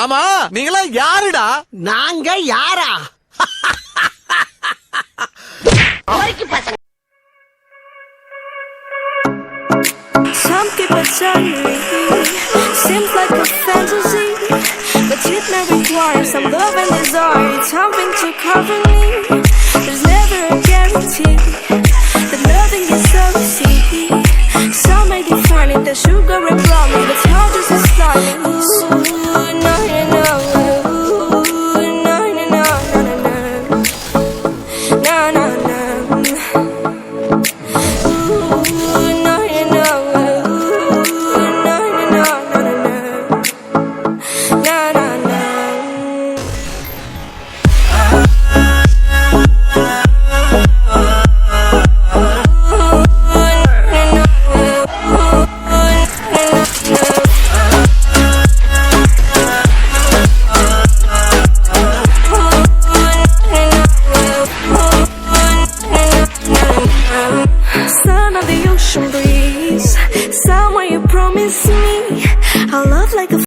ஆமா நீங்களா யாருடா? நாங்க யாரா? Some people tell me seems like a fantasy, but it may require some love and desire, something to cover me. There's never a guarantee that loving is so easy. Some may define it as sugar and plum, but how does it start? Ooh, no, no, no. Ooh, no, no, no, no, no, no. No, no, no. Ooh, no, no, no. Ooh, no, no, no, no, no, no. No, no, no. Son of the ocean breeze, somewhere you promised me